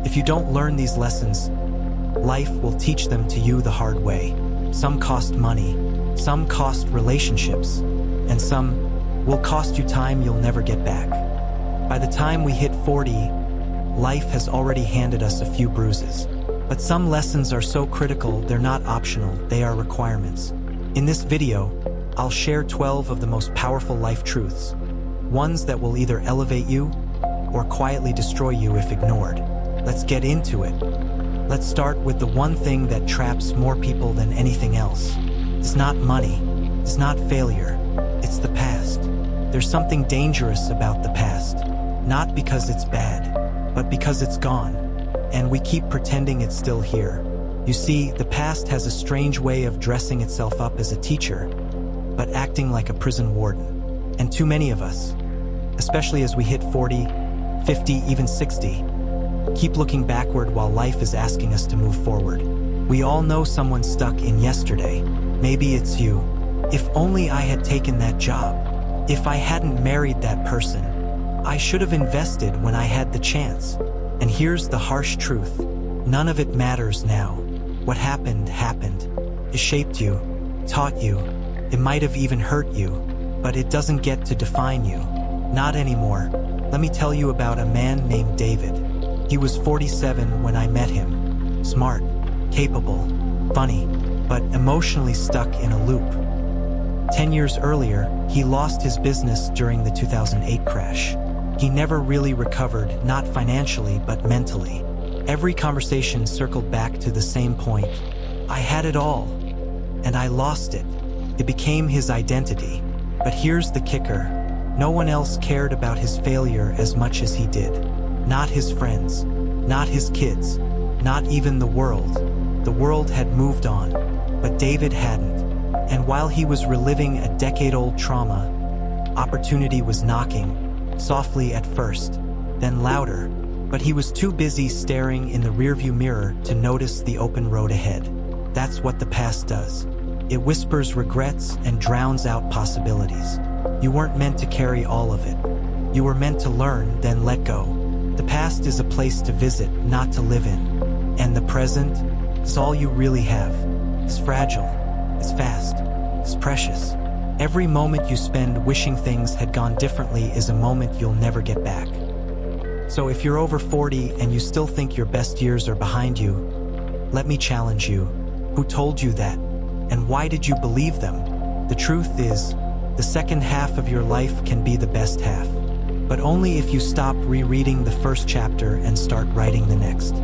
If you don't learn these lessons, life will teach them to you the hard way. Some cost money, some cost relationships, and some will cost you time you'll never get back. By the time we hit 40, life has already handed us a few bruises. But some lessons are so critical, they're not optional, they are requirements. In this video, I'll share 12 of the most powerful life truths, ones that will either elevate you or quietly destroy you if ignored. Let's get into it. Let's start with the one thing that traps more people than anything else. It's not money, it's not failure, it's the past. There's something dangerous about the past, not because it's bad, but because it's gone, and we keep pretending it's still here. You see, the past has a strange way of dressing itself up as a teacher, but acting like a prison warden. And too many of us, especially as we hit 40, 50, even 60, keep looking backward while life is asking us to move forward. We all know someone stuck in yesterday. Maybe it's you. If only I had taken that job. If I hadn't married that person. I should have invested when I had the chance. And here's the harsh truth. None of it matters now. What happened, happened. It shaped you, taught you. It might have even hurt you, but it doesn't get to define you. Not anymore. Let me tell you about a man named David. He was 47 when I met him. Smart, capable, funny, but emotionally stuck in a loop. 10 years earlier, he lost his business during the 2008 crash. He never really recovered, not financially, but mentally. Every conversation circled back to the same point. I had it all, and I lost it. It became his identity. But here's the kicker. No one else cared about his failure as much as he did. Not his friends, not his kids, not even the world. The world had moved on, but David hadn't. And while he was reliving a decade-old trauma, opportunity was knocking, softly at first, then louder. But he was too busy staring in the rearview mirror to notice the open road ahead. That's what the past does. It whispers regrets and drowns out possibilities. You weren't meant to carry all of it. You were meant to learn, then let go. The past is a place to visit, not to live in. And the present is all you really have. It's fragile, it's fast, it's precious. Every moment you spend wishing things had gone differently is a moment you'll never get back. So if you're over 40 and you still think your best years are behind you, let me challenge you. Who told you that? And why did you believe them? The truth is, the second half of your life can be the best half. But only if you stop rereading the first chapter and start writing the next.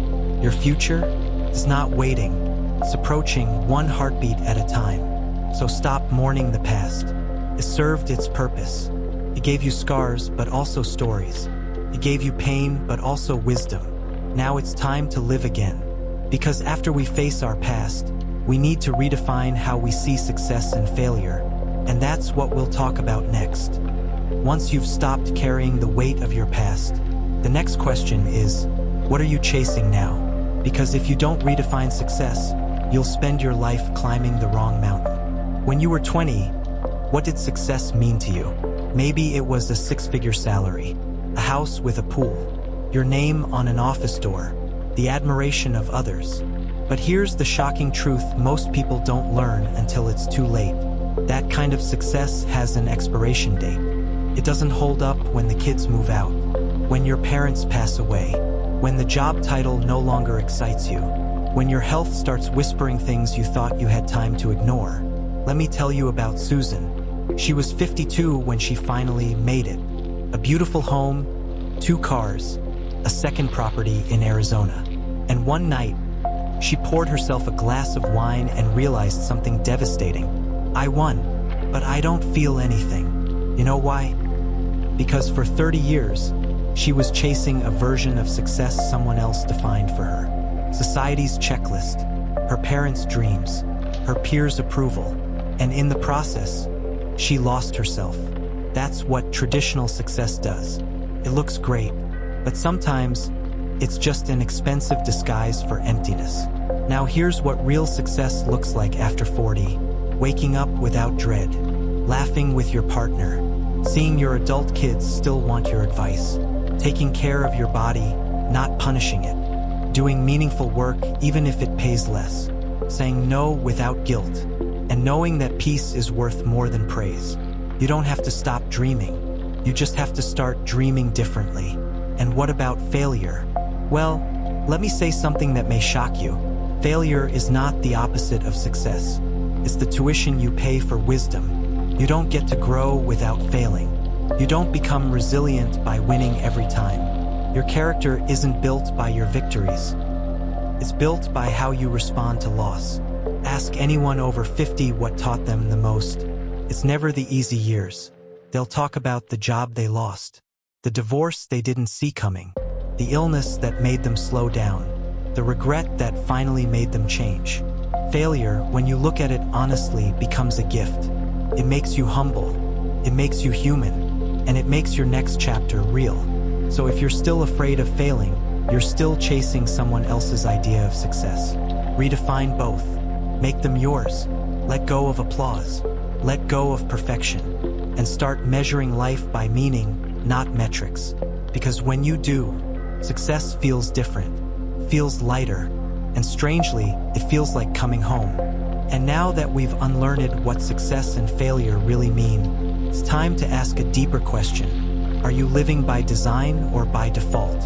Your future is not waiting. It's approaching one heartbeat at a time. So stop mourning the past. It served its purpose. It gave you scars, but also stories. It gave you pain, but also wisdom. Now it's time to live again. Because after we face our past, we need to redefine how we see success and failure. And that's what we'll talk about next. Once you've stopped carrying the weight of your past, the next question is, what are you chasing now? Because if you don't redefine success, you'll spend your life climbing the wrong mountain. When you were 20, what did success mean to you? Maybe it was a six-figure salary, a house with a pool, your name on an office door, the admiration of others. But here's the shocking truth most people don't learn until it's too late. That kind of success has an expiration date. It doesn't hold up when the kids move out, when your parents pass away, when the job title no longer excites you, when your health starts whispering things you thought you had time to ignore. Let me tell you about Susan. She was 52 when she finally made it. A beautiful home, 2 cars, a second property in Arizona. And one night, she poured herself a glass of wine and realized something devastating. I won, but I don't feel anything. You know why? Because for 30 years, she was chasing a version of success someone else defined for her. Society's checklist, her parents' dreams, her peers' approval, and in the process, she lost herself. That's what traditional success does. It looks great, but sometimes it's just an expensive disguise for emptiness. Now here's what real success looks like after 40. Waking up without dread, laughing with your partner, seeing your adult kids still want your advice, taking care of your body, not punishing it, doing meaningful work even if it pays less, saying no without guilt, and knowing that peace is worth more than praise. You don't have to stop dreaming. You just have to start dreaming differently. And what about failure? Well, let me say something that may shock you. Failure is not the opposite of success. It's the tuition you pay for wisdom. You don't get to grow without failing. You don't become resilient by winning every time. Your character isn't built by your victories. It's built by how you respond to loss. Ask anyone over 50 what taught them the most. It's never the easy years. They'll talk about the job they lost, the divorce they didn't see coming, the illness that made them slow down, the regret that finally made them change. Failure, when you look at it honestly, becomes a gift. It makes you humble, it makes you human, and it makes your next chapter real. So if you're still afraid of failing, you're still chasing someone else's idea of success. Redefine both. Make them yours. Let go of applause. Let go of perfection. And start measuring life by meaning, not metrics. Because when you do, success feels different, feels lighter, and strangely, it feels like coming home. And now that we've unlearned what success and failure really mean, it's time to ask a deeper question. Are you living by design or by default?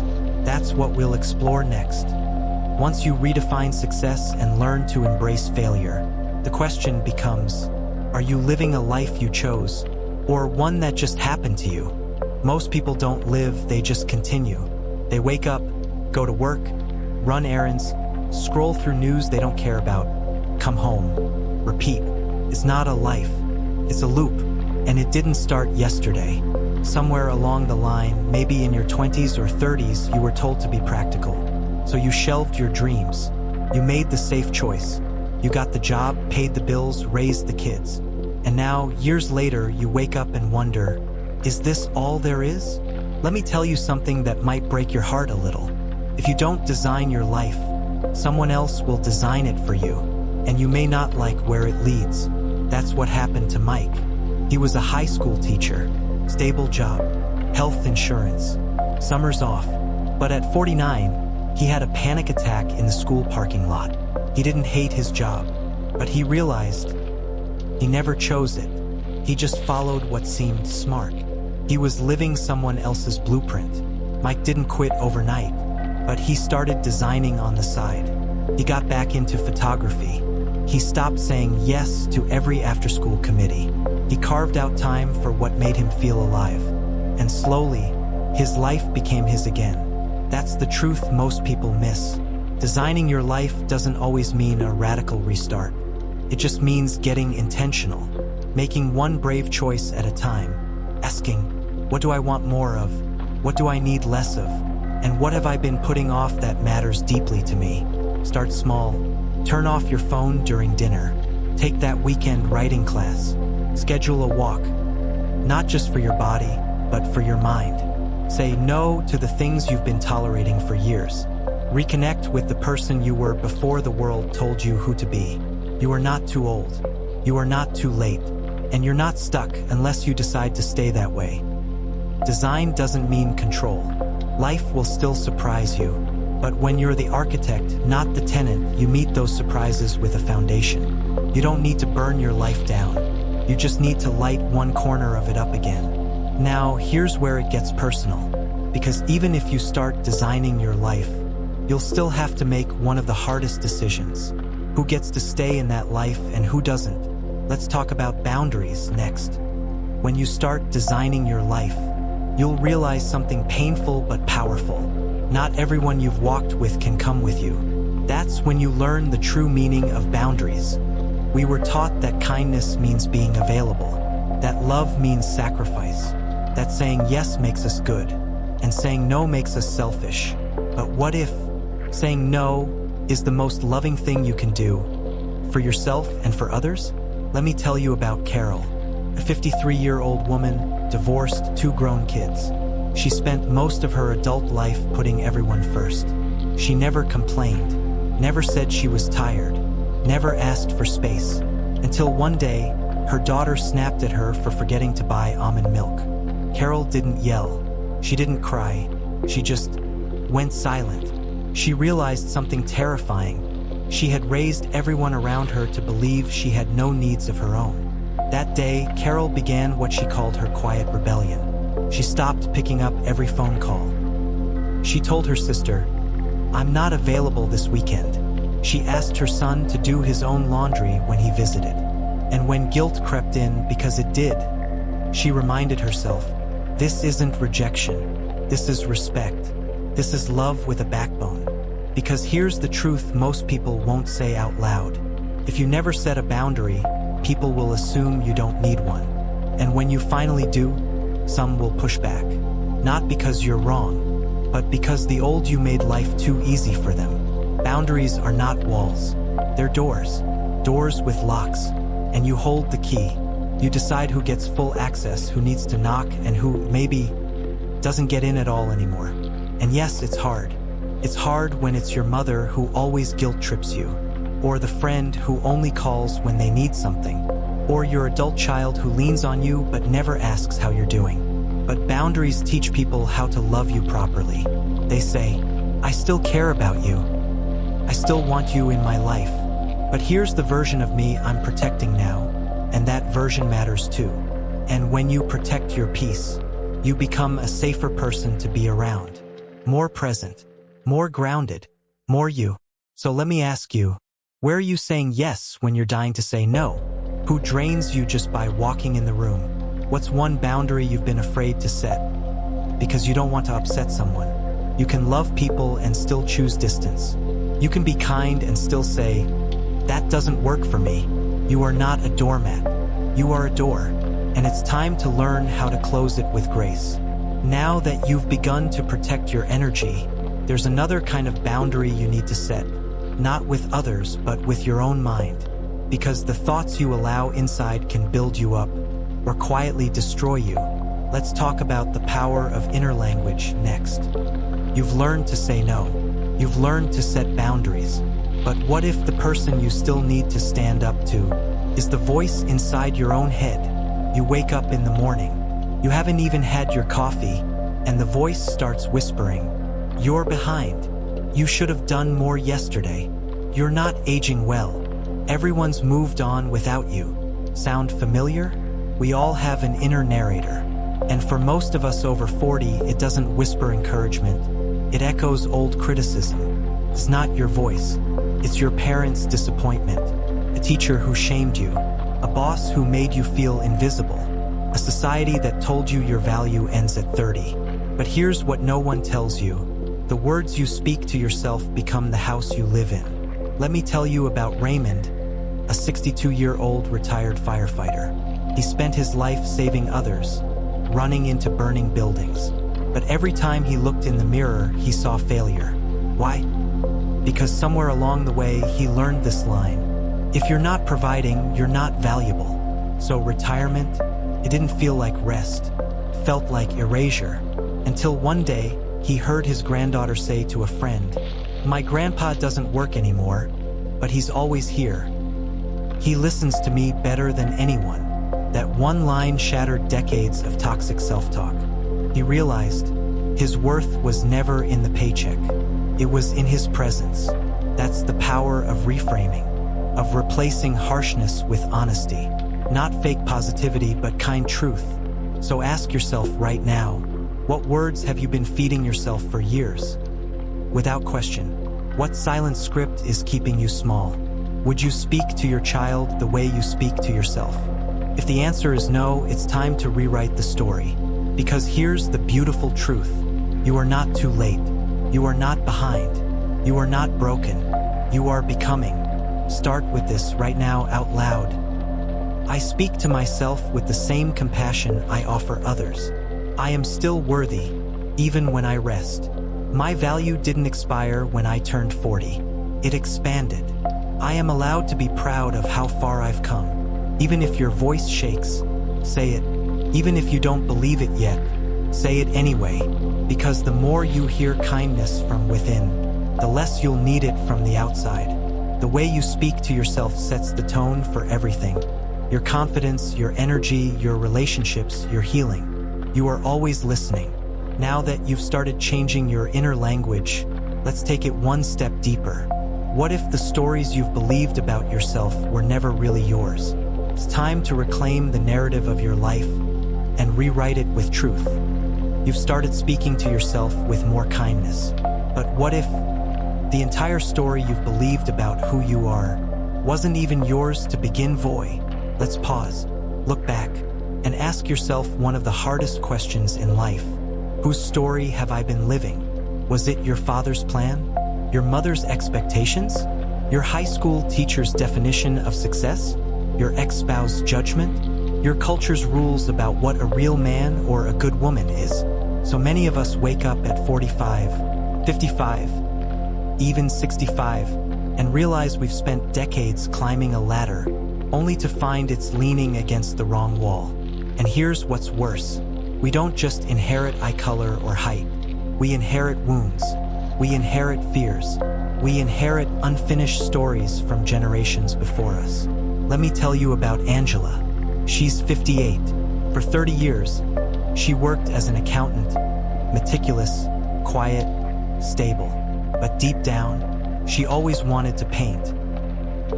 That's what we'll explore next. Once you redefine success and learn to embrace failure, the question becomes, are you living a life you chose, or one that just happened to you? Most people don't live, they just continue. They wake up, go to work, run errands, scroll through news they don't care about, come home, repeat. It's not a life, it's a loop, and it didn't start yesterday. Somewhere along the line, maybe in your 20s or 30s, you were told to be practical. So you shelved your dreams. You made the safe choice. You got the job, paid the bills, raised the kids. And now, years later, you wake up and wonder, is this all there is? Let me tell you something that might break your heart a little. If you don't design your life, someone else will design it for you. And you may not like where it leads. That's what happened to Mike. He was a high school teacher, stable job, health insurance, summers off. But at 49, he had a panic attack in the school parking lot. He didn't hate his job, but he realized he never chose it. He just followed what seemed smart. He was living someone else's blueprint. Mike didn't quit overnight, but he started designing on the side. He got back into photography. He stopped saying yes to every after-school committee. He carved out time for what made him feel alive. And slowly, his life became his again. That's the truth most people miss. Designing your life doesn't always mean a radical restart. It just means getting intentional, making one brave choice at a time, asking, what do I want more of? What do I need less of? And what have I been putting off that matters deeply to me? Start small. Turn off your phone during dinner. Take that weekend writing class. Schedule a walk. Not just for your body, but for your mind. Say no to the things you've been tolerating for years. Reconnect with the person you were before the world told you who to be. You are not too old. You are not too late. And you're not stuck unless you decide to stay that way. Design doesn't mean control. Life will still surprise you. But when you're the architect, not the tenant, you meet those surprises with a foundation. You don't need to burn your life down. You just need to light one corner of it up again. Now, here's where it gets personal. Because even if you start designing your life, you'll still have to make one of the hardest decisions. Who gets to stay in that life and who doesn't? Let's talk about boundaries next. When you start designing your life, you'll realize something painful but powerful. Not everyone you've walked with can come with you. That's when you learn the true meaning of boundaries. We were taught that kindness means being available, that love means sacrifice, that saying yes makes us good, and saying no makes us selfish. But what if saying no is the most loving thing you can do for yourself and for others? Let me tell you about Carol, a 53-year-old woman, divorced, 2 grown kids. She spent most of her adult life putting everyone first. She never complained, never said she was tired, never asked for space, until one day, her daughter snapped at her for forgetting to buy almond milk. Carol didn't yell. She didn't cry. She just went silent. she realized something terrifying. She had raised everyone around her to believe she had no needs of her own. That day, Carol began what she called her quiet rebellion. She stopped picking up every phone call. She told her sister, "I'm not available this weekend." She asked her son to do his own laundry when he visited. And when guilt crept in, because it did, she reminded herself, this isn't rejection. This is respect. This is love with a backbone. Because here's the truth most people won't say out loud. If you never set a boundary, people will assume you don't need one. And when you finally do, some will push back. Not because you're wrong, but because the old you made life too easy for them. Boundaries are not walls. They're doors. Doors with locks. And you hold the key. You decide who gets full access, who needs to knock, and who, maybe, doesn't get in at all anymore. And yes, it's hard. It's hard when it's your mother who always guilt trips you, or the friend who only calls when they need something, or your adult child who leans on you but never asks how you're doing. But boundaries teach people how to love you properly. They say, I still care about you. I still want you in my life. But here's the version of me I'm protecting now, and that version matters too. And when you protect your peace, you become a safer person to be around. More present, more grounded, more you. So let me ask you, where are you saying yes when you're dying to say no? Who drains you just by walking in the room? What's one boundary you've been afraid to set? Because you don't want to upset someone. You can love people and still choose distance. You can be kind and still say, that doesn't work for me. You are not a doormat. You are a door. And it's time to learn how to close it with grace. Now that you've begun to protect your energy, there's another kind of boundary you need to set. Not with others, but with your own mind. Because the thoughts you allow inside can build you up, or quietly destroy you. Let's talk about the power of inner language next. You've learned to say no. You've learned to set boundaries. But what if the person you still need to stand up to is the voice inside your own head? You wake up in the morning. You haven't even had your coffee, and the voice starts whispering, you're behind. You should have done more yesterday. You're not aging well. Everyone's moved on without you. Sound familiar? We all have an inner narrator. And for most of us over 40, it doesn't whisper encouragement. It echoes old criticism. It's not your voice. It's your parents' disappointment. A teacher who shamed you. A boss who made you feel invisible. A society that told you your value ends at 30. But here's what no one tells you. The words you speak to yourself become the house you live in. Let me tell you about Raymond, a 62-year-old retired firefighter. He spent his life saving others, running into burning buildings. But every time he looked in the mirror, he saw failure. Why? Because somewhere along the way, he learned this line. If you're not providing, you're not valuable. So retirement, it didn't feel like rest. It felt like erasure. Until one day, he heard his granddaughter say to a friend, my grandpa doesn't work anymore, but he's always here. He listens to me better than anyone. That one line shattered decades of toxic self-talk. He realized his worth was never in the paycheck. It was in his presence. That's the power of reframing, of replacing harshness with honesty. Not fake positivity, but kind truth. So ask yourself right now, what words have you been feeding yourself for years? Without question, what silent script is keeping you small? Would you speak to your child the way you speak to yourself? If the answer is no, it's time to rewrite the story. Because here's the beautiful truth. You are not too late. You are not behind. You are not broken. You are becoming. Start with this right now out loud. I speak to myself with the same compassion I offer others. I am still worthy, even when I rest. My value didn't expire when I turned 40. It expanded. I am allowed to be proud of how far I've come. Even if your voice shakes, say it. Even if you don't believe it yet, say it anyway. Because the more you hear kindness from within, the less you'll need it from the outside. The way you speak to yourself sets the tone for everything. Your confidence, your energy, your relationships, your healing. You are always listening. Now that you've started changing your inner language, let's take it one step deeper. What if the stories you've believed about yourself were never really yours? It's time to reclaim the narrative of your life and rewrite it with truth. You've started speaking to yourself with more kindness. But what if the entire story you've believed about who you are wasn't even yours to begin with? Let's pause, look back, and ask yourself one of the hardest questions in life. Whose story have I been living? Was it your father's plan? Your mother's expectations? Your high school teacher's definition of success? Your ex-spouse's judgment? Your culture's rules about what a real man or a good woman is? So many of us wake up at 45, 55, even 65, and realize we've spent decades climbing a ladder, only to find it's leaning against the wrong wall. And here's what's worse. We don't just inherit eye color or height. We inherit wounds. We inherit fears. We inherit unfinished stories from generations before us. Let me tell you about Angela. She's 58. For 30 years, she worked as an accountant, meticulous, quiet, stable. But deep down, she always wanted to paint.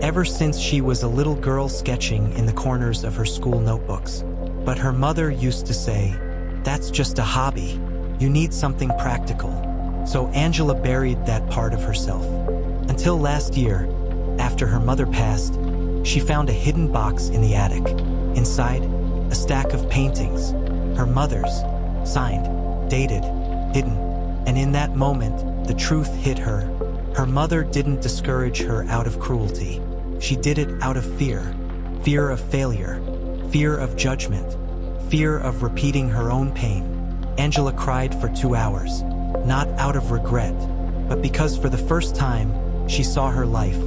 Ever since she was a little girl sketching in the corners of her school notebooks. But her mother used to say, "That's just a hobby. You need something practical." So Angela buried that part of herself. Until last year, after her mother passed, she found a hidden box in the attic. Inside, a stack of paintings, her mother's, signed, dated, hidden. And in that moment, the truth hit her. Her mother didn't discourage her out of cruelty. She did it out of fear. Fear of failure. Fear of judgment. Fear of repeating her own pain. Angela cried for 2 hours. Not out of regret, but because for the first time, she saw her life.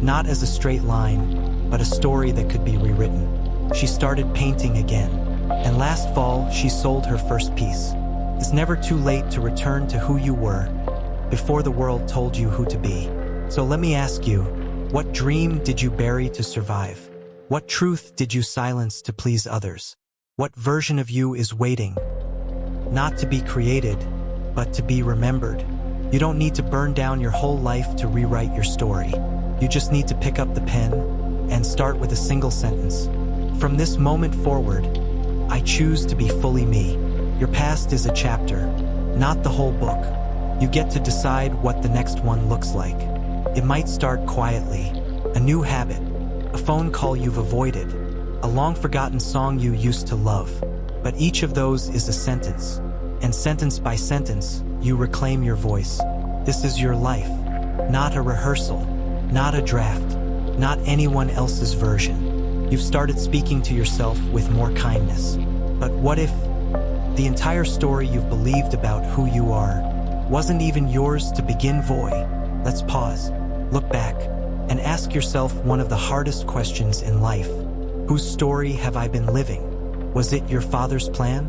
Not as a straight line, but a story that could be rewritten. She started painting again. And last fall, she sold her first piece. It's never too late to return to who you were before the world told you who to be. So let me ask you, what dream did you bury to survive? What truth did you silence to please others? What version of you is waiting, not to be created, but to be remembered? You don't need to burn down your whole life to rewrite your story. You just need to pick up the pen and start with a single sentence. From this moment forward, I choose to be fully me. Your past is a chapter, not the whole book. You get to decide what the next one looks like. It might start quietly, a new habit, a phone call you've avoided, a long-forgotten song you used to love. But each of those is a sentence, and sentence by sentence, you reclaim your voice. This is your life, not a rehearsal, not a draft, not anyone else's version. You've started speaking to yourself with more kindness. But what if the entire story you've believed about who you are wasn't even yours to begin with? Let's pause, look back, and ask yourself one of the hardest questions in life. Whose story have I been living? Was it your father's plan?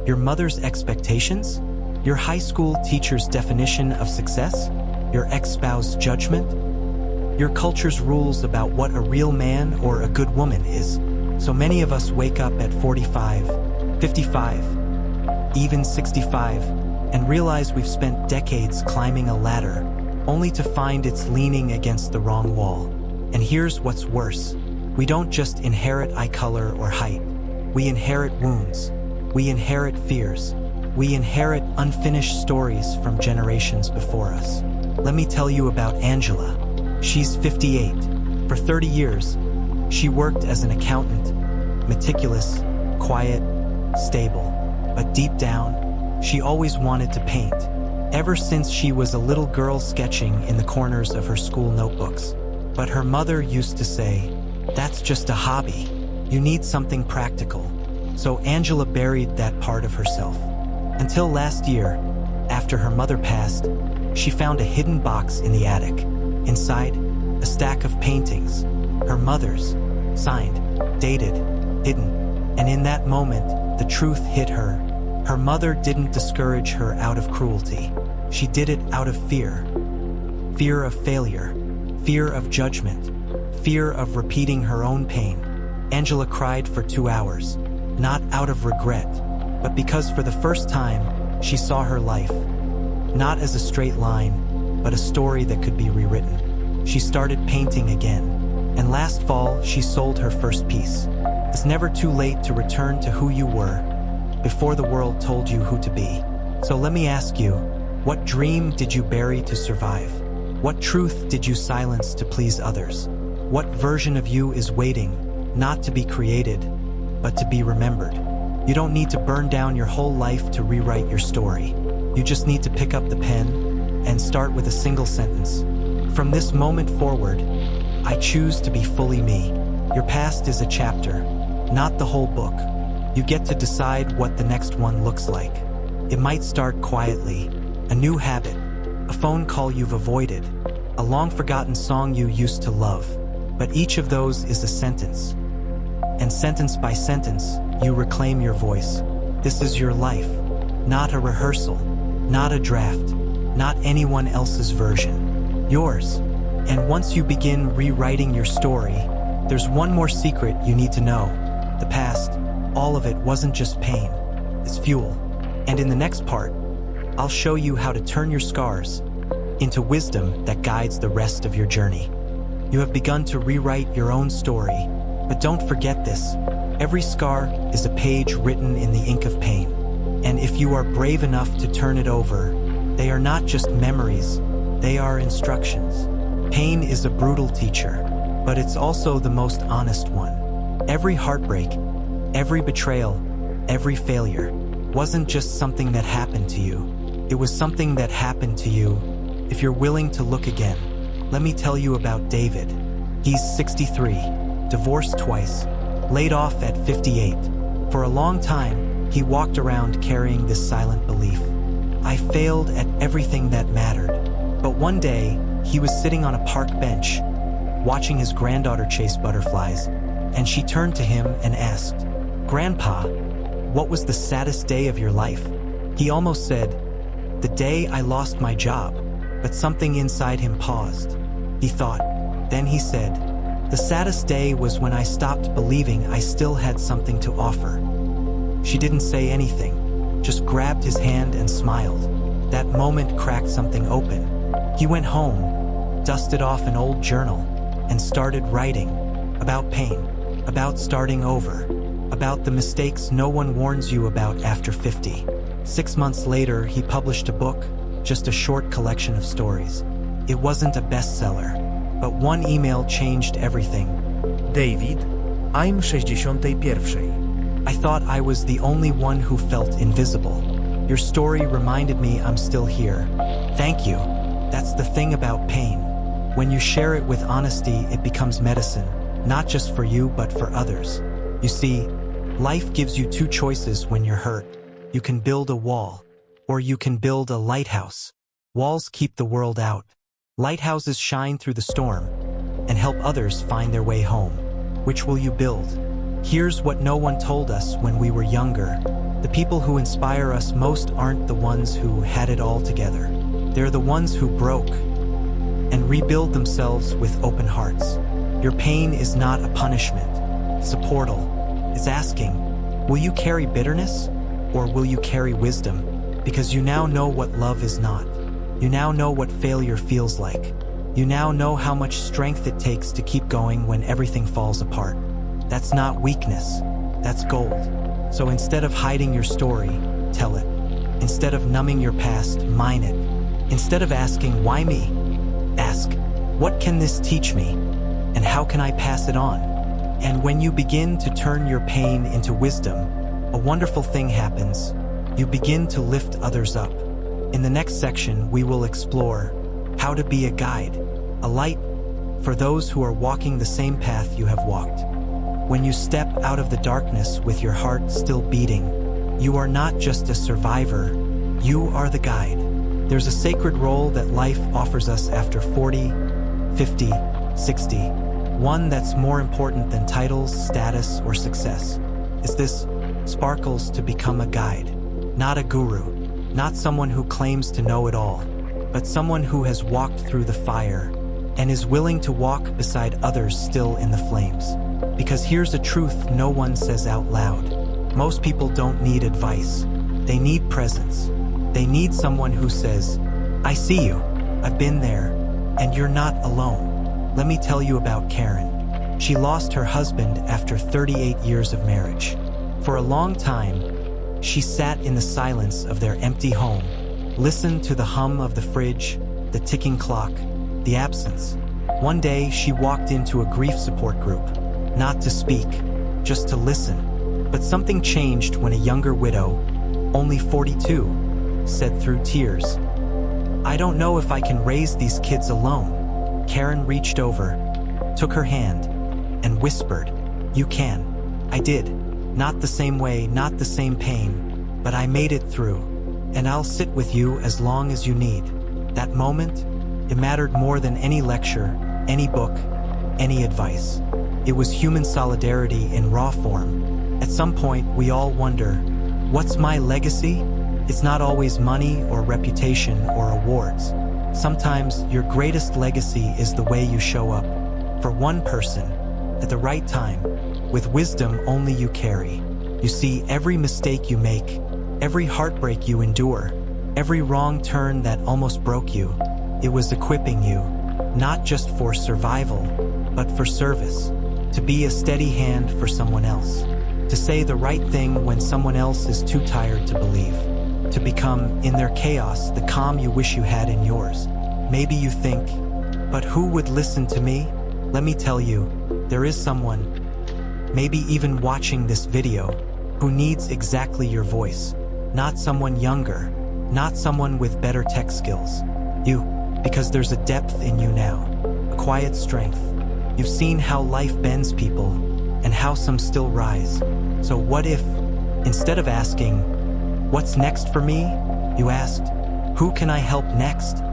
Your mother's expectations? Your high school teacher's definition of success? Your ex-spouse's judgment? Your culture's rules about what a real man or a good woman is? So many of us wake up at 45, 55, even 65, and realize we've spent decades climbing a ladder, only to find it's leaning against the wrong wall. And here's what's worse. We don't just inherit eye color or height. We inherit wounds. We inherit fears. We inherit unfinished stories from generations before us. Let me tell you about Angela. She's 58. For 30 years, she worked as an accountant, meticulous, quiet, stable. But deep down, she always wanted to paint. Ever since she was a little girl sketching in the corners of her school notebooks. But her mother used to say, "That's just a hobby. You need something practical." So Angela buried that part of herself. Until last year, after her mother passed, she found a hidden box in the attic. Inside, a stack of paintings, her mother's, signed, dated, hidden. And in that moment, the truth hit her. Her mother didn't discourage her out of cruelty. She did it out of fear. Fear of failure. Fear of judgment. Fear of repeating her own pain. Angela cried for 2 hours. Not out of regret, but because for the first time, she saw her life. Not as a straight line, but a story that could be rewritten. She started painting again, and last fall she sold her first piece. It's never too late to return to who you were before the world told you who to be. So let me ask you, what dream did you bury to survive? What truth did you silence to please others? What version of you is waiting, not to be created, but to be remembered? You don't need to burn down your whole life to rewrite your story. You just need to pick up the pen and start with a single sentence. From this moment forward, I choose to be fully me. Your past is a chapter, not the whole book. You get to decide what the next one looks like. It might start quietly, a new habit, a phone call you've avoided, a long-forgotten song you used to love. But each of those is a sentence. And sentence by sentence, you reclaim your voice. This is your life, not a rehearsal, not a draft, not anyone else's version. Yours. And once you begin rewriting your story, there's one more secret you need to know. The past, all of it wasn't just pain. It's fuel. And in the next part, I'll show you how to turn your scars into wisdom that guides the rest of your journey. You have begun to rewrite your own story, but don't forget this. Every scar is a page written in the ink of pain. And if you are brave enough to turn it over, they are not just memories, they are instructions. Pain is a brutal teacher, but it's also the most honest one. Every heartbreak, every betrayal, every failure wasn't just something that happened to you. It was something that happened to you if you're willing to look again. Let me tell you about David. He's 63, divorced twice, laid off at 58. For a long time, he walked around carrying this silent belief. I failed at everything that mattered. But one day, he was sitting on a park bench, watching his granddaughter chase butterflies, and she turned to him and asked, "Grandpa, what was the saddest day of your life?" He almost said, "The day I lost my job," but something inside him paused. He thought. Then he said, "The saddest day was when I stopped believing I still had something to offer." She didn't say anything, just grabbed his hand and smiled. That moment cracked something open. He went home, dusted off an old journal, and started writing about pain, about starting over, about the mistakes no one warns you about after 50. 6 months later, he published a book, just a short collection of stories. It wasn't a bestseller, but one email changed everything. David, I'm 61. I thought I was the only one who felt invisible. Your story reminded me I'm still here. Thank you. That's the thing about pain. When you share it with honesty, it becomes medicine, not just for you, but for others. You see, life gives you two choices when you're hurt. You can build a wall, or you can build a lighthouse. Walls keep the world out. Lighthouses shine through the storm and help others find their way home. Which will you build? Here's what no one told us when we were younger. The people who inspire us most aren't the ones who had it all together. They're the ones who broke and rebuild themselves with open hearts. Your pain is not a punishment. It's a portal. It's asking, will you carry bitterness or will you carry wisdom? Because you now know what love is not. You now know what failure feels like. You now know how much strength it takes to keep going when everything falls apart. That's not weakness. That's gold. So instead of hiding your story, tell it. Instead of numbing your past, mine it. Instead of asking, why me? Ask, what can this teach me? And how can I pass it on? And when you begin to turn your pain into wisdom, a wonderful thing happens. You begin to lift others up. In the next section, we will explore how to be a guide, a light for those who are walking the same path you have walked. When you step out of the darkness with your heart still beating, you are not just a survivor, you are the guide. There's a sacred role that life offers us after 40, 50, 60, one that's more important than titles, status, or success. It's this sparkles to become a guide, not a guru, not someone who claims to know it all, but someone who has walked through the fire and is willing to walk beside others still in the flames. Because here's a truth no one says out loud. Most people don't need advice. They need presence. They need someone who says, I see you. I've been there, and you're not alone. Let me tell you about Karen. She lost her husband after 38 years of marriage. For a long time, she sat in the silence of their empty home, listened to the hum of the fridge, the ticking clock, the absence. One day, she walked into a grief support group, not to speak, just to listen. But something changed when a younger widow, only 42, said through tears, "I don't know if I can raise these kids alone." Karen reached over, took her hand, and whispered, "You can." I did. Not the same way, not the same pain, but I made it through. And I'll sit with you as long as you need. That moment, it mattered more than any lecture, any book, any advice. It was human solidarity in raw form. At some point, we all wonder, what's my legacy? It's not always money or reputation or awards. Sometimes your greatest legacy is the way you show up for one person at the right time, with wisdom only you carry. You see, every mistake you make, every heartbreak you endure, every wrong turn that almost broke you, it was equipping you, not just for survival, but for service. To be a steady hand for someone else. To say the right thing when someone else is too tired to believe. To become, in their chaos, the calm you wish you had in yours. Maybe you think, but who would listen to me? Let me tell you, there is someone, maybe even watching this video, who needs exactly your voice. Not someone younger, not someone with better tech skills. You, because there's a depth in you now, a quiet strength. You've seen how life bends people, and how some still rise. So what if, instead of asking, "What's next for me?" you asked, "Who can I help next?"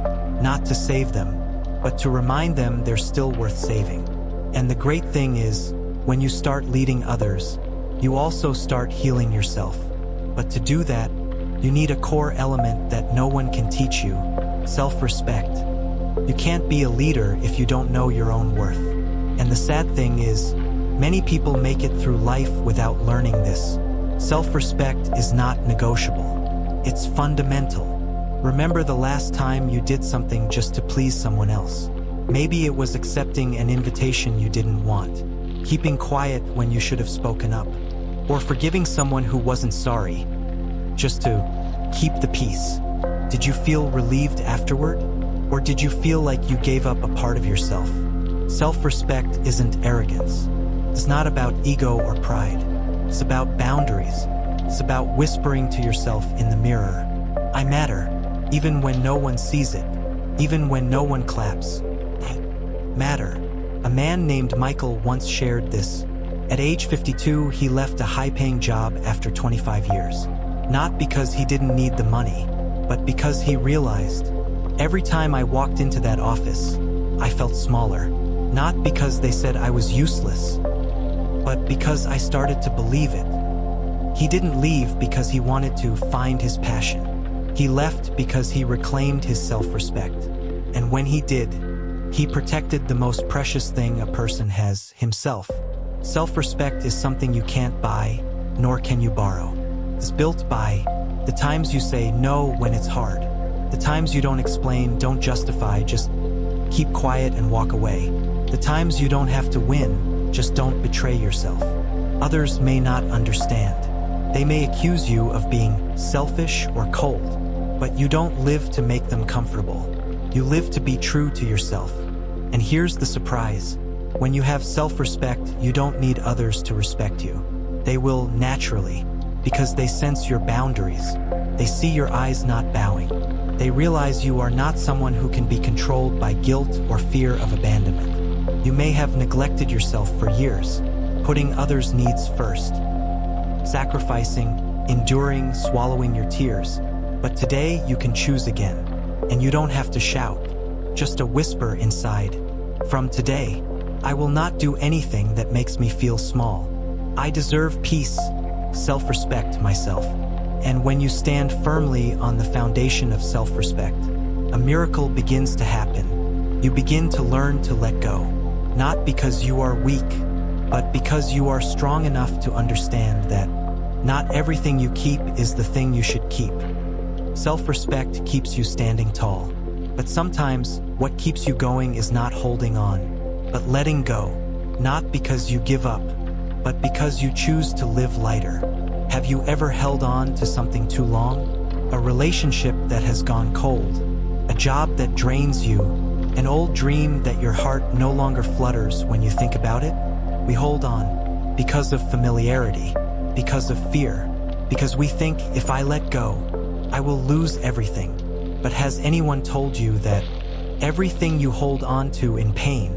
Not to save them, but to remind them they're still worth saving. And the great thing is, when you start leading others, you also start healing yourself. But to do that, you need a core element that no one can teach you: self-respect. You can't be a leader if you don't know your own worth. And the sad thing is, many people make it through life without learning this. Self-respect is not negotiable. It's fundamental. Remember the last time you did something just to please someone else. Maybe it was accepting an invitation you didn't want, keeping quiet when you should have spoken up, or forgiving someone who wasn't sorry, just to keep the peace. Did you feel relieved afterward? Or did you feel like you gave up a part of yourself? Self-respect isn't arrogance. It's not about ego or pride. It's about boundaries. It's about whispering to yourself in the mirror, "I matter," even when no one sees it, even when no one claps. Matter. A man named Michael once shared this. At age 52, he left a high-paying job after 25 years. Not because he didn't need the money, but because he realized, every time I walked into that office, I felt smaller. Not because they said I was useless, but because I started to believe it. He didn't leave because he wanted to find his passion. He left because he reclaimed his self-respect. And when he did, he protected the most precious thing a person has, himself. Self-respect is something you can't buy, nor can you borrow. It's built by the times you say no when it's hard, the times you don't explain, don't justify, just keep quiet and walk away, the times you don't have to win, just don't betray yourself. Others may not understand. They may accuse you of being selfish or cold, but you don't live to make them comfortable. You live to be true to yourself. And here's the surprise. When you have self-respect, you don't need others to respect you. They will naturally, because they sense your boundaries. They see your eyes not bowing. They realize you are not someone who can be controlled by guilt or fear of abandonment. You may have neglected yourself for years, putting others' needs first, sacrificing, enduring, swallowing your tears. But today you can choose again, and you don't have to shout, just a whisper inside. From today, I will not do anything that makes me feel small. I deserve peace, self-respect myself. And when you stand firmly on the foundation of self-respect, a miracle begins to happen. You begin to learn to let go, not because you are weak, but because you are strong enough to understand that not everything you keep is the thing you should keep. Self-respect keeps you standing tall. But sometimes, what keeps you going is not holding on, but letting go. Not because you give up, but because you choose to live lighter. Have you ever held on to something too long? A relationship that has gone cold, a job that drains you, an old dream that your heart no longer flutters when you think about it? We hold on because of familiarity, because of fear, because we think if I let go, I will lose everything. But has anyone told you that everything you hold on to in pain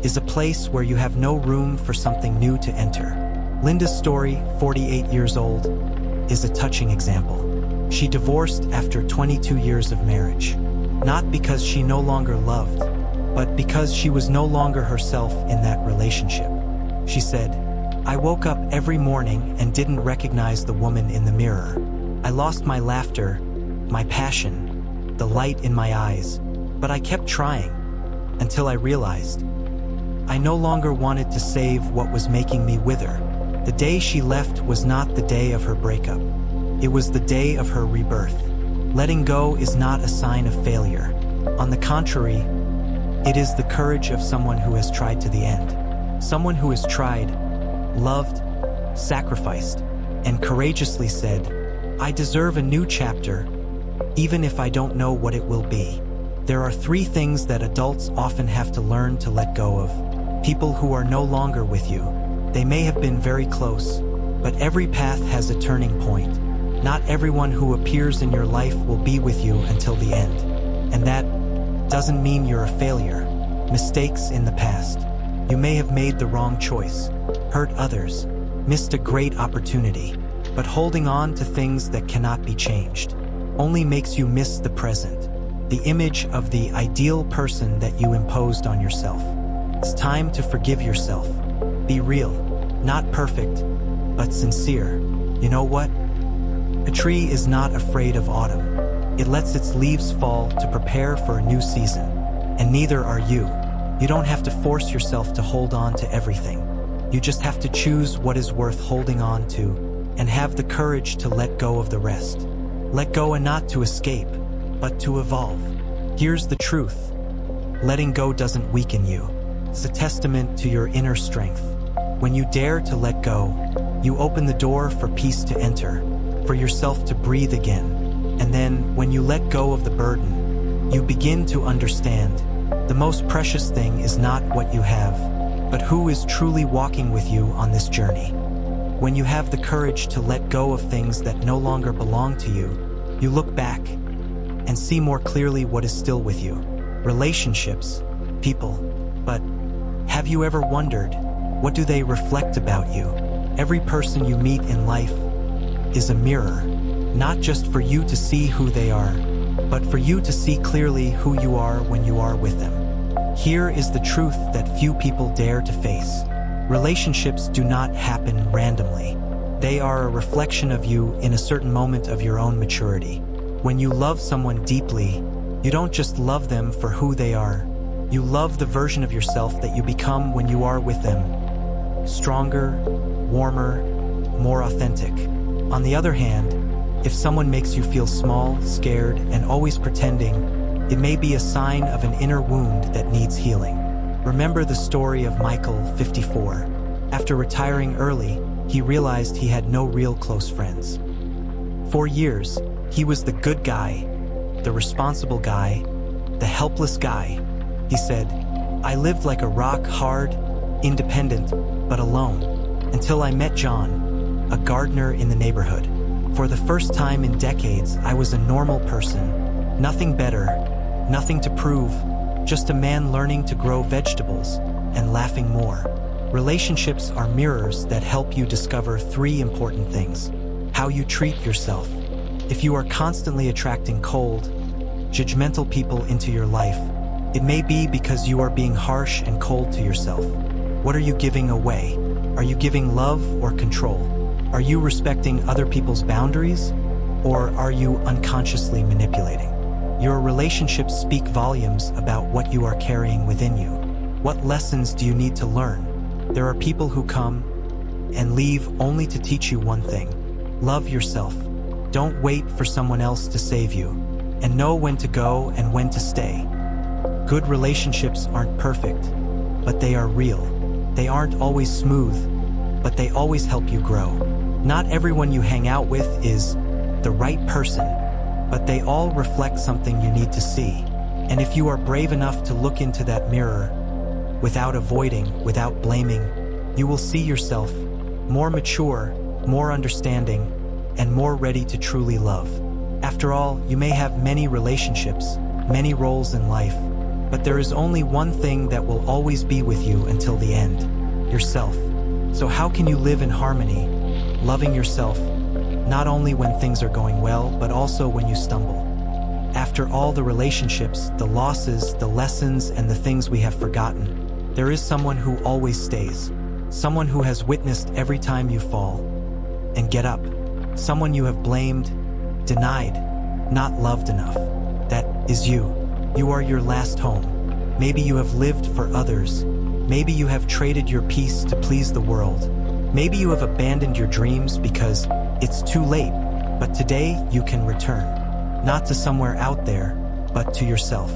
is a place where you have no room for something new to enter? Linda's story, 48 years old, is a touching example. She divorced after 22 years of marriage, not because she no longer loved, but because she was no longer herself in that relationship. She said, "I woke up every morning and didn't recognize the woman in the mirror. I lost my laughter, my passion, the light in my eyes, but I kept trying until I realized I no longer wanted to save what was making me wither." The day she left was not the day of her breakup. It was the day of her rebirth. Letting go is not a sign of failure. On the contrary, it is the courage of someone who has tried to the end. Someone who has tried, loved, sacrificed, and courageously said, "I deserve a new chapter, even if I don't know what it will be." There are 3 things that adults often have to learn to let go of. People who are no longer with you. They may have been very close, but every path has a turning point. Not everyone who appears in your life will be with you until the end. And that doesn't mean you're a failure. Mistakes in the past. You may have made the wrong choice, hurt others, missed a great opportunity, but holding on to things that cannot be changed only makes you miss the present, the image of the ideal person that you imposed on yourself. It's time to forgive yourself. Be real, not perfect, but sincere. You know what? A tree is not afraid of autumn. It lets its leaves fall to prepare for a new season. And neither are you. You don't have to force yourself to hold on to everything. You just have to choose what is worth holding on to and have the courage to let go of the rest. Let go, and not to escape, but to evolve. Here's the truth. Letting go doesn't weaken you. It's a testament to your inner strength. When you dare to let go, you open the door for peace to enter, for yourself to breathe again. And then, when you let go of the burden, you begin to understand the most precious thing is not what you have, but who is truly walking with you on this journey. When you have the courage to let go of things that no longer belong to you, you look back and see more clearly what is still with you. Relationships, people. But have you ever wondered, what do they reflect about you? Every person you meet in life is a mirror, not just for you to see who they are, but for you to see clearly who you are when you are with them. Here is the truth that few people dare to face. Relationships do not happen randomly. They are a reflection of you in a certain moment of your own maturity. When you love someone deeply, you don't just love them for who they are. You love the version of yourself that you become when you are with them. Stronger, warmer, more authentic. On the other hand, if someone makes you feel small, scared, and always pretending, it may be a sign of an inner wound that needs healing. Remember the story of Michael, 54. After retiring early, he realized he had no real close friends. For years, he was the good guy, the responsible guy, the helpless guy. He said, "I lived like a rock, hard, independent, but alone, until I met John, a gardener in the neighborhood. For the first time in decades, I was a normal person. Nothing better, nothing to prove, just a man learning to grow vegetables and laughing more." Relationships are mirrors that help you discover 3 important things. How you treat yourself. If you are constantly attracting cold, judgmental people into your life, it may be because you are being harsh and cold to yourself. What are you giving away? Are you giving love or control? Are you respecting other people's boundaries? Or are you unconsciously manipulating? Your relationships speak volumes about what you are carrying within you. What lessons do you need to learn? There are people who come and leave only to teach you one thing. Love yourself. Don't wait for someone else to save you. and know when to go and when to stay. Good relationships aren't perfect, but they are real. They aren't always smooth, but they always help you grow. Not everyone you hang out with is the right person, but they all reflect something you need to see. And if you are brave enough to look into that mirror, without avoiding, without blaming, you will see yourself more mature, more understanding, and more ready to truly love. After all, you may have many relationships, many roles in life, but there is only one thing that will always be with you until the end: yourself. So how can you live in harmony, loving yourself, not only when things are going well, but also when you stumble? After all the relationships, the losses, the lessons, and the things we have forgotten, there is someone who always stays. Someone who has witnessed every time you fall and get up. Someone you have blamed, denied, not loved enough. That is you. You are your last home. Maybe you have lived for others. Maybe you have traded your peace to please the world. Maybe you have abandoned your dreams because it's too late. But today you can return. Not to somewhere out there, but to yourself.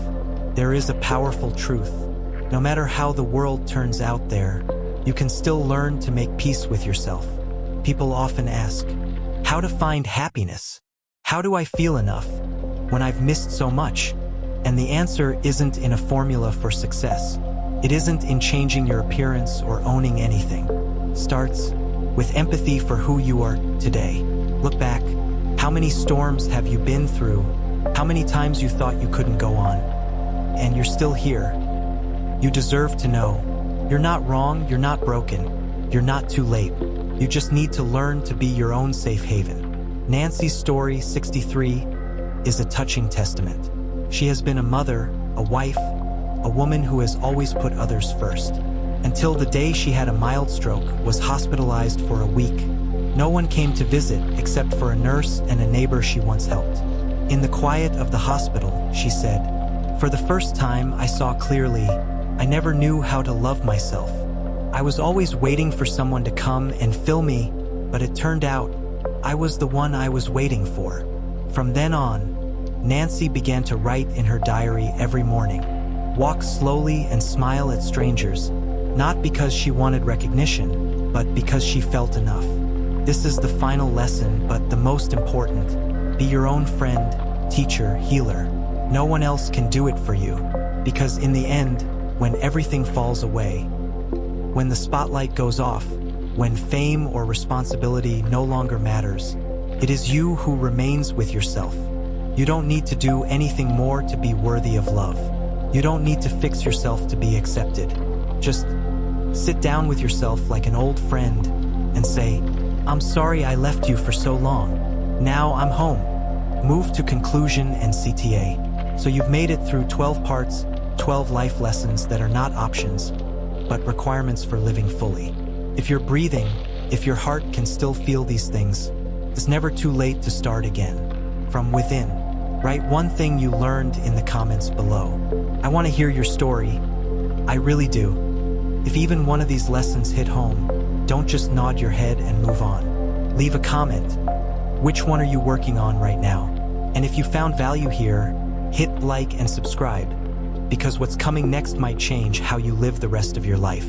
There is a powerful truth. No matter how the world turns out there, you can still learn to make peace with yourself. People often ask, how to find happiness? How do I feel enough when I've missed so much? And the answer isn't in a formula for success. It isn't in changing your appearance or owning anything. It starts with empathy for who you are today. Look back. How many storms have you been through? How many times you thought you couldn't go on? And you're still here. You deserve to know. You're not wrong, you're not broken. You're not too late. You just need to learn to be your own safe haven. Nancy's story, 63, is a touching testament. She has been a mother, a wife, a woman who has always put others first. Until the day she had a mild stroke, was hospitalized for a week. No one came to visit except for a nurse and a neighbor she once helped. In the quiet of the hospital, she said, "For the first time, I saw clearly. I never knew how to love myself. I was always waiting for someone to come and fill me, but it turned out I was the one I was waiting for." From then on, Nancy began to write in her diary every morning, walk slowly and smile at strangers, not because she wanted recognition, but because she felt enough. This is the final lesson, but the most important. Be your own friend, teacher, healer. No one else can do it for you, because in the end, when everything falls away, when the spotlight goes off, when fame or responsibility no longer matters, it is you who remains with yourself. You don't need to do anything more to be worthy of love. You don't need to fix yourself to be accepted. Just sit down with yourself like an old friend and say, "I'm sorry I left you for so long. Now I'm home." Move to conclusion and CTA. So you've made it through 12 parts, 12 life lessons that are not options, but requirements for living fully. If you're breathing, if your heart can still feel these things, it's never too late to start again. From within, write one thing you learned in the comments below. I want to hear your story. I really do. If even one of these lessons hit home, don't just nod your head and move on. Leave a comment. Which one are you working on right now? And if you found value here, hit like and subscribe, because what's coming next might change how you live the rest of your life.